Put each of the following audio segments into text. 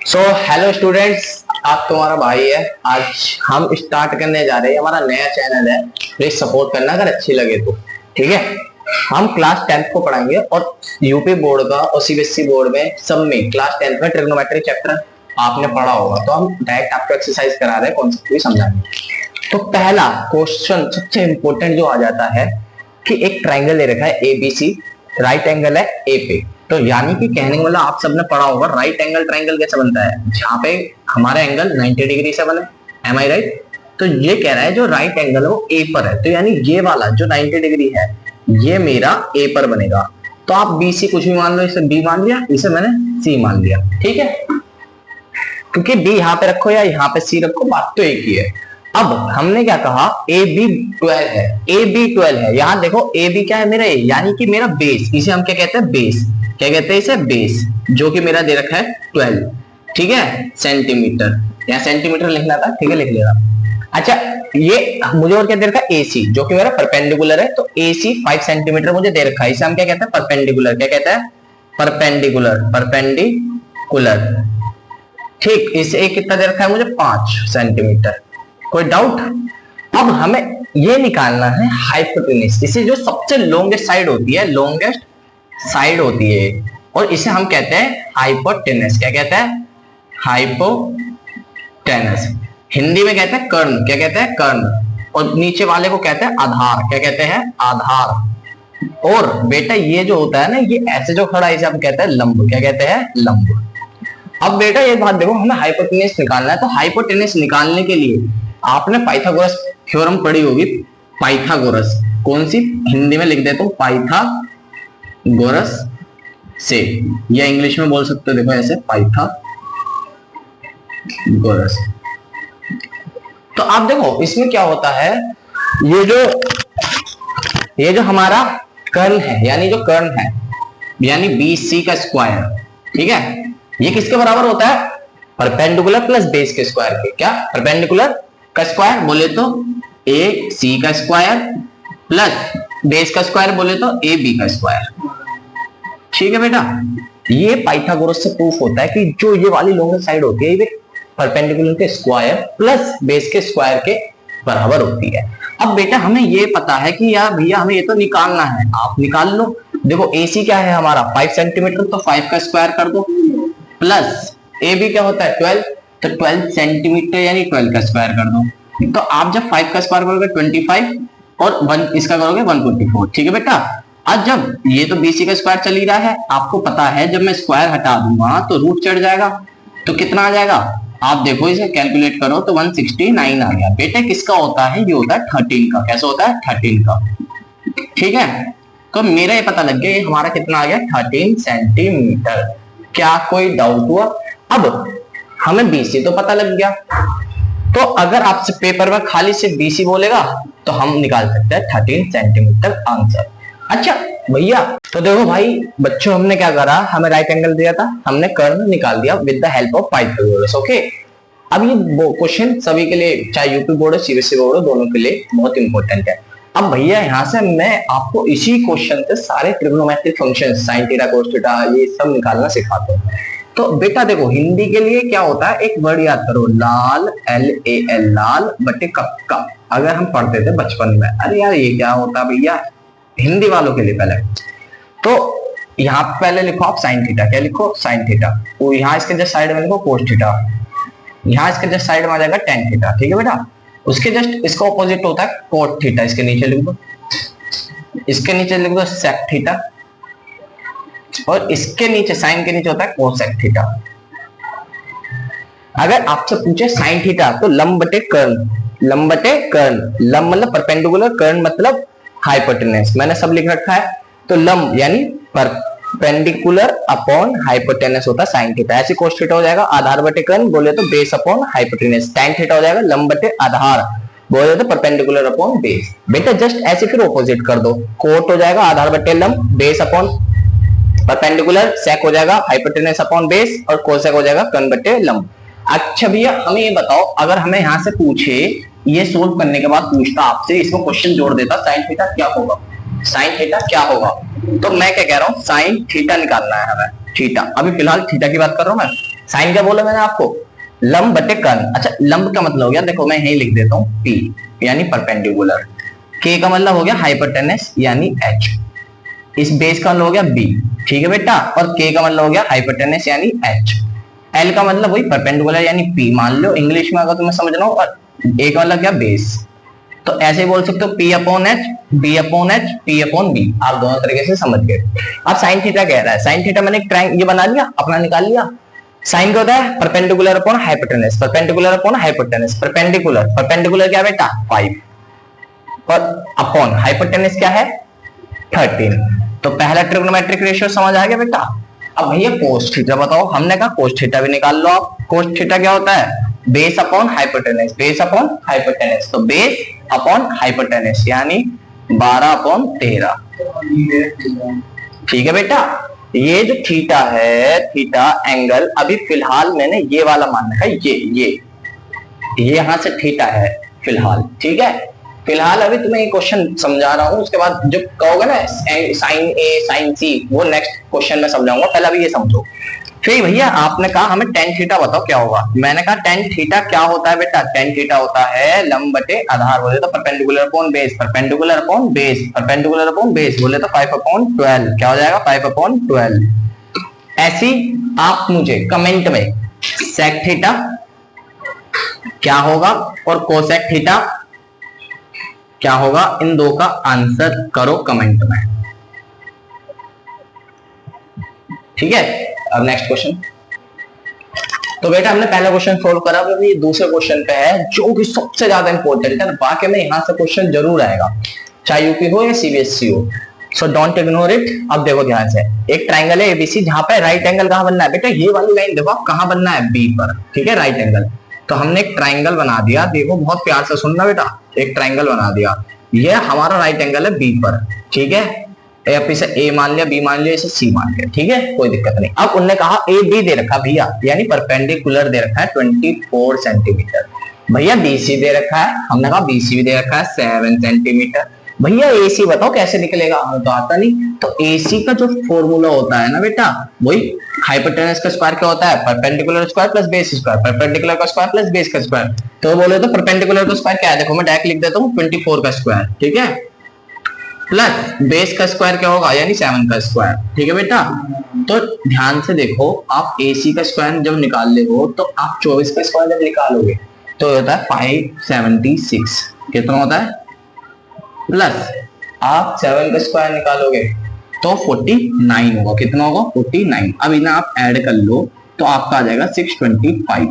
So hello students, आज तुम्हारा भाई है। आज हम स्टार्ट करने जा रहे हैं, हमारा नया चैनल है। प्लीज सपोर्ट करना अगर अच्छी लगे तो। ठीक है, हम क्लास 10th को पढ़ाएंगे और यूपी बोर्ड का और सीबीएसई बोर्ड में सब में क्लास 10th में ट्रिग्नोमेट्री चैप्टर आपने पढ़ा होगा, तो हम डायरेक्ट आपको एक्सरसाइज करा रहे हैं, कॉन्सेप्ट भी समझाएंगे। तो पहला क्वेश्चन सबसे इंपॉर्टेंट जो आ जाता है कि एक ट्राइंगल ले रखा है एबीसी, राइट एंगल है ए पे। तो यानी कि कहने वाला आप सबने पढ़ा होगा राइट एंगल ट्राइंगल कैसे बनता है, जहां पे हमारा एंगल 90 डिग्री से बने। एम आई राइट? तो ये कह रहा है जो राइट एंगल है वो ए पर है, तो यानी ये वाला जो 90 डिग्री है ये मेरा ए पर बनेगा। तो आप बी सी कुछ भी मान लो, इसे बी मान लिया, इसे मैंने सी मान लिया। ठीक है, क्योंकि बी यहाँ पे रखो या यहाँ पे सी रखो, बात तो एक ही है। अब हमने क्या कहा, ए बी 12 है, ए बी 12 है। यहां देखो ए बी क्या है मेरा, ए यानी कि मेरा बेस, इसे हम क्या कहते हैं, बेस। क्या कहते हैं इसे, बेस, जो कि मेरा दे रखा है 12। ठीक है, सेंटीमीटर, यहाँ सेंटीमीटर लिखना था, ठीक है लिख लेना। अच्छा, ये मुझे और क्या दे रखा है, एसी, जो कि मेरा परपेंडिकुलर है। तो एसी 5 सेंटीमीटर मुझे दे रखा है, इसे हम क्या कहते हैं, परपेंडिकुलर। क्या कहते हैं, परपेंडिकुलर, परपेंडिकुलर। ठीक, इसे कितना दे रखा है मुझे, 5 सेंटीमीटर। कोई डाउट? अब हमें ये निकालना है हाइपोटेन्यूज, इसे जो सबसे लॉन्गेस्ट साइड होती है, लॉन्गेस्ट साइड होती है, और इसे हम कहते हैं हाइपोटेनस। क्या कहते हैं, हाइपोटेनस। हिंदी में कहते हैं कर्ण। क्या कहते हैं, कर्ण। और नीचे वाले को कहते हैं आधार। क्या कहते हैं, आधार। और बेटा ये जो होता है ना, ये ऐसे जो खड़ा है इसे हम कहते हैं लंब। क्या कहते हैं, लंब। अब बेटा ये बात देखो, हमें हाइपोटेनस निकालना है, तो हाइपोटेनस निकालने के लिए आपने पाइथागोरस थ्योरम पढ़ी होगी। पाइथागोरस कौन सी, हिंदी में लिख देता हूं, पाइथागोरस से, या इंग्लिश में बोल सकते हो, देखो ऐसे, पाइथागोरस। तो आप देखो इसमें क्या होता है, ये जो हमारा कर्ण है, यानी जो कर्ण है, यानी BC का स्क्वायर, ठीक है, ये किसके बराबर होता है, परपेंडिकुलर प्लस बेस के स्क्वायर के। क्या, परपेंडिकुलर का स्क्वायर बोले तो AC का स्क्वायर प्लस बेस का स्क्वायर बोले तो AB का स्क्वायर। ठीक है बेटा, ये पाइथागोरस से प्रूफ होता है कि जो ये वाली लॉन्गेस्ट साइड होती है ये परपेंडिकुलर के स्क्वायर प्लस बेस के स्क्वायर के बराबर होती है। अब बेटा हमें ये पता है कि यार भैया हमें ये तो निकालना है, आप निकाल लो। देखो AC क्या है हमारा 5 सेंटीमीटर, तो 5 का स्क्वायर कर दो, प्लस AB क्या होता है 12, तो 12 सेंटीमीटर यानी 12 का स्क्वायर कर दो। तो आप जब 5 का स्क्वायर करोगे 25 और 1 इसका करोगे 144। ठीक है बेटा, आज जब ये तो BC का स्क्वायर चल ही रहा है, आपको पता है जब मैं स्क्वायर हटा दूंगा तो रूट चढ़ जाएगा, तो कितना आ जाएगा, आप देखो इसे कैलकुलेट करो तो 169 आ गया। बेटे किसका होता है, ये होता है 13 का। कैसा होता है, 13 का। ठीक है, तो मेरा ये पता लग गया ये हमारा कितना आ गया, 13 सेंटीमीटर। क्या कोई डाउट हुआ? अब हमें BC तो पता लग गया, तो अगर आपसे पेपर में खाली से BC बोलेगा तो हम निकाल सकते हैं 13 सेंटीमीटर आंसर। अच्छा भैया, तो देखो भाई बच्चों, हमने क्या करा, हमें राइट एंगल दिया था, हमने कर्ण निकाल दिया with the help of Pythagoras. Okay, अब ये क्वेश्चन सभी के लिए, चाहे यूपी बोर्ड हो सीबीएसई बोर्ड हो, दोनों के लिए बहुत इंपॉर्टेंट है। अब भैया यहाँ से मैं आपको इसी क्वेश्चन से सारे trigonometric function, sine theta, cos theta, ये सब निकालना सिखाता हूँ। तो बेटा देखो हिंदी के लिए क्या होता है, एक वर्ड याद करो, लाल, LAL, लाल बटे कक्का। अगर हम पढ़ते थे बचपन में, अरे यार ये क्या होता है भैया, हिंदी वालों के लिए पहले, तो यहाँ पहले लिखो आप साइन थीटा। क्या लिखो, साइन थीटा। वो यहाँ इसके जस्ट साइड में लिखो कोस थीटा, यहाँ इसके जस्ट साइड में आ जाएगा टेन थीटा। ठीक है बेटा, उसके जस्ट इसका ऑपोजिट होता है कोट थीटा। इसके नीचे लिख दो, इसके नीचे लिख दो सेक थीटा, और इसके नीचे साइन के नीचे होता है कोसेक थीटा। अगर आपसे पूछे साइन थीटा तो लंब बटे कर्ण, लंब बटे कर्ण, लंब मतलब परपेंडिकुलर, कर्ण मतलब हाइपोटेनस, मैंने सब लिख रखा है। तो लंब यानी परपेंडिकुलर अपॉन हाइपोटेनस होता है साइन थीटा। ऐसे कोस थीटा हो जाएगा आधार बटे कर्ण, बोले तो base upon hypotenuse. tan theta हो जाएगा लंब बटे आधार, बोले तो परपेंडिकुलर अपॉन बेस। बेटा जस्ट ऐसे फिर ऑपोजिट कर दो, कोट हो जाएगा आधार बटे लंब, बेस अपॉन परपेंडिकुलर, सेक हो जाएगा हाइपोटेनस अपॉन बेस, और कोसेक हो जाएगा कर्ण बटे लंब। अच्छा भैया हमें ये बताओ, अगर हमें यहाँ से पूछे, ये सोल्व करने के बाद पूछता आपसे, इसको क्वेश्चन जोड़ देता, साइन थीटा क्या होगा, साइन थीटा क्या होगा, तो मैं क्या कह रहा हूँ, साइन थीटा निकालना है हमें, थीटा। अभी फिलहाल थीटा की बात कर रहा हूँ मैं, साइन क्या बोला मैंने आपको, लंब बटे कर्न। अच्छा लंब का मतलब हो गया, देखो मैं यही लिख देता हूँ P यानी परपेंडिकुलर, K का मतलब हो गया हाइपोटेनस यानी H, इस बेस का मतलब हो गया B, ठीक है बेटा, और K का मतलब हो गया हाइपोटेनस यानी H, L का मतलब वही परपेंडिकुलर यानी P मान लो इंग्लिश में अगर तुम्हें समझना हो, और A का मतलब क्या बेस। तो ऐसे बोल सकते हो P upon H, B upon H, P upon B, आप दोनों तरीके से समझ गए। अब साइन थीटा कह रहा है, साइन थीटा मैंने ये बना लिया, अपना निकाल लिया। साइन क्या होता है, perpendicular upon hypotenuse, perpendicular upon hypotenuse, perpendicular, perpendicular क्या बेटा 5, और अपॉन हाइपोटेनस क्या है 13। तो पहला ट्रिग्नोमेट्रिक रेशियो समझ आ गया बेटा। अब भैया कोस थीटा बताओ, हमने कहा कोस थीटा भी निकाल लो आप। कोस थीटा क्या होता है, base upon hypotenuse, base upon hypotenuse, तो बेस अपॉन हाइपोटेनस यानी 12 अपॉन 13, ठीक है बेटा। ये जो थीटा है, थीटा एंगल, अभी फिलहाल मैंने ये वाला मान रखा है, ये यहां से थीटा है फिलहाल, ठीक है। फिलहाल अभी तुम्हें ये क्वेश्चन समझा रहा हूं, उसके बाद जो कहोगे ना साइन ए साइन सी, वो नेक्स्ट क्वेश्चन में समझाऊंगा, पहले अभी ये समझो। फिर भैया आपने कहा हमें टेन थीटा बताओ क्या होगा, मैंने कहा टेन थीटा क्या होता है बेटा, टेन थीटा होता है लंब बटे आधार, बोले तो perpendicular upon base, perpendicular upon base, perpendicular upon base, बोले तो 5 अपॉन 12, क्या हो जाएगा 5 अपॉन 12। ऐसी आप मुझे कमेंट में सेक थीटा क्या होगा और कोसेक थीटा क्या होगा, इन दो का आंसर करो कमेंट में, ठीक है। अब नेक्स्ट क्वेश्चन, तो बेटा हमने पहला क्वेश्चन सोल्व करा, अब ये दूसरे क्वेश्चन पे है जो कि सबसे ज्यादा इंपॉर्टेंट है, बाकी में यहां से क्वेश्चन जरूर आएगा, चाहे यूपी हो या सीबीएसई हो, सो डोंट इग्नोर इट। अब देखो ध्यान से, एक ट्राइंगल है एबीसी, जहां पे राइट एंगल कहां बनना है बेटा, ये वाली लाइन देखो आप कहां बनना है, बी पर, ठीक है, राइट एंगल। तो हमने एक ट्राइंगल बना दिया, देखो बहुत प्यार से सुनना बेटा, एक ट्राइंगल बना दिया, ये हमारा राइट एंगल है बी पर, ठीक है, इसे ए मान लिया, बी मान लिया, इसे सी मान लिया, ठीक है, कोई दिक्कत नहीं। अब उन्होंने कहा ए बी दे रखा भैया, यानी परपेंडिकुलर दे रखा है 24 सेंटीमीटर, भैया बीसी दे रखा है, हमने कहा बीसी भी दे रखा है 7 सेंटीमीटर, भैया एसी बताओ कैसे निकलेगा, हमें तो आता नहीं। तो एसी का जो फॉर्मूला होता है ना बेटा, वही हाइपोटेनस का स्क्वायर क्या होता है, perpendicular square plus base square, perpendicular का स्क्वायर प्लस बेस का स्क्वायर, तो बोले तो परपेंडिकुलर का स्क्वायर क्या है, देखो मैं डायरेक्ट लिख देता हूँ 24 का स्क्वायर, ठीक है, प्लस बेस का स्क्वायर क्या होगा, यानी 7 का स्क्वायर, ठीक है बेटा। तो ध्यान से देखो, आप AC का स्क्वायर जब निकाल ले हो, तो आप 24 का स्क्वायर जब निकालोगे तो होता है 576, कितना होता है, प्लस आप 7 का स्क्वायर निकालोगे तो 49 होगा, कितना होगा 49। अब इन्हें आप ऐड कर लो तो आपका आ जाएगा 625,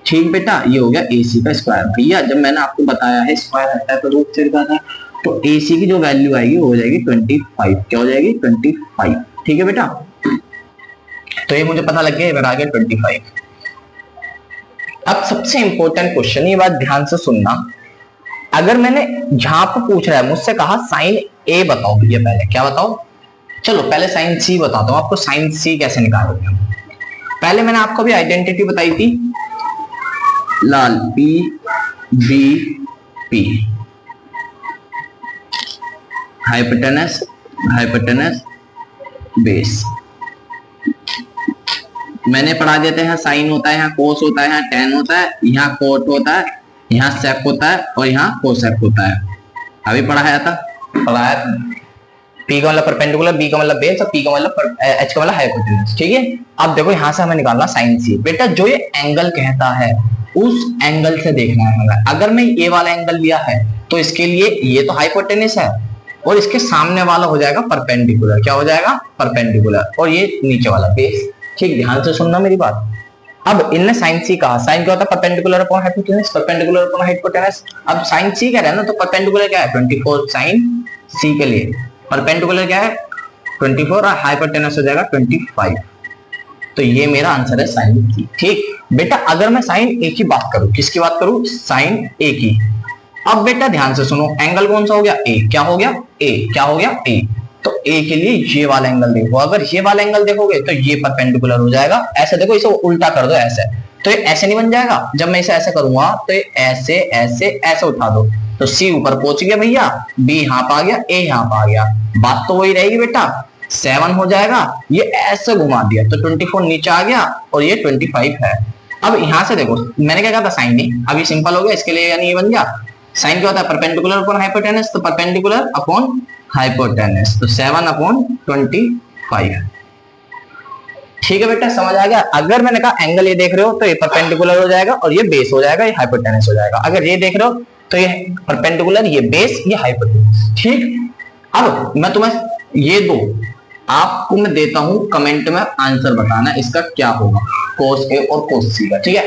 ठीक बेटा, ये हो गया AC का स्क्वायर। भैया जब मैंने आपको बताया है स्क्वायर हटता है तो रूट से था, तो AC की जो वैल्यू आएगी वो हो जाएगी 25, क्या हो जाएगी 25, ठीक है बेटा। तो ये मुझे पता लग गया, इधर आ गया 25। अब सबसे इंपॉर्टेंट क्वेश्चन, ये बात ध्यान से सुनना, अगर मैंने जहां पर पूछ रहा है मुझसे कहा साइन ए बताओ भैया, पहले क्या बताओ, चलो पहले साइन सी बताता हूं आपको, साइन सी कैसे निकालोगे। पहले मैंने आपको भी आइडेंटिटी बताई थी, लाल P B P, hypotenuse hypotenuse base, मैंने पढ़ा देते हैं, साइन होता है, यहाँ कोस होता है, यहाँ टेन होता है, यहाँ कोट होता है, यहाँ सेक होता है और यहाँ कोसेक होता है, अभी पढ़ाया था, पढ़ाया। P का मतलब परपेंडिकुलर, B का मतलब बेस और P का मतलब H का मतलब हाइपोटेनस, ठीक है। अब देखो यहाँ से हमें निकालना साइन सी, बेटा जो ये एंगल कहता है उस एंगल से देखना है हमें। अगर मैं ये वाला एंगल लिया है तो इसके लिए ये तो हाइपोटेनस है और इसके सामने वाला हो जाएगा परपेंडिकुलर, क्या हो जाएगा परपेंडिकुलर, और ये नीचे वाला बेस, ठीक, ध्यान से सुनना मेरी बात। अब इनने साइन सी कहा, साइन क्या होता है perpendicular upon hypotenuse, perpendicular upon hypotenuse. अब साइन सी कह रहे हैं ना, तो परपेंडिकुलर क्या है 24, साइन सी के लिए परपेंडिकुलर क्या है 24 और हाइपोटेनस हो जाएगा 25, तो ये मेरा आंसर है साइन की, ठीक बेटा। अगर मैं साइन ए की बात करूं, किसकी बात करूं, साइन ए की। अब बेटा ध्यान से सुनो, एंगल कौन सा हो गया ए, क्या हो गया ए, क्या हो गया ए, तो ए के लिए ये वाला एंगल देखो, अगर ये वाला एंगल देखोगे तो ये परपेंडिकुलर हो जाएगा, ऐसे देखो, इसे उल्टा कर दो ऐसे, तो ये ऐसे नहीं बन जाएगा, जब मैं इसे ऐसे करूंगा तो ये ऐसे ऐसे ऐसे उठा दो, तो सी ऊपर पहुंच गया भैया, बी यहाँ पे आ गया, ए यहाँ पे आ गया, बात तो वही रहेगी बेटा। 7 हो जाएगा, ये ऐसे घुमा दिया तो 24 नीचे आ गया और ये 25 है। अब यहां से देखो मैंने क्या कहा था साइन नहीं, अब ये सिंपल हो गया इसके लिए, यानी ये बन गया साइन क्या होता है परपेंडिकुलर अपॉन हाइपोटेनस, तो परपेंडिकुलर अपॉन हाइपोटेनस, तो 7/25। ठीक है बेटा समझ आ गया। अगर मैंने कहा एंगल ये देख रहे हो तो ये परपेंडिकुलर हो जाएगा और ये बेस हो जाएगा, ये हाइपोटेनस हो जाएगा। अगर ये देख रहे हो तो ये परपेंडिकुलर, ये बेस, ये हाइपोटेनस। ठीक, अब मैं तुम्हें ये दो आपको मैं देता हूं, कमेंट में आंसर बताना इसका क्या होगा, cos A और cos C का। ठीक है,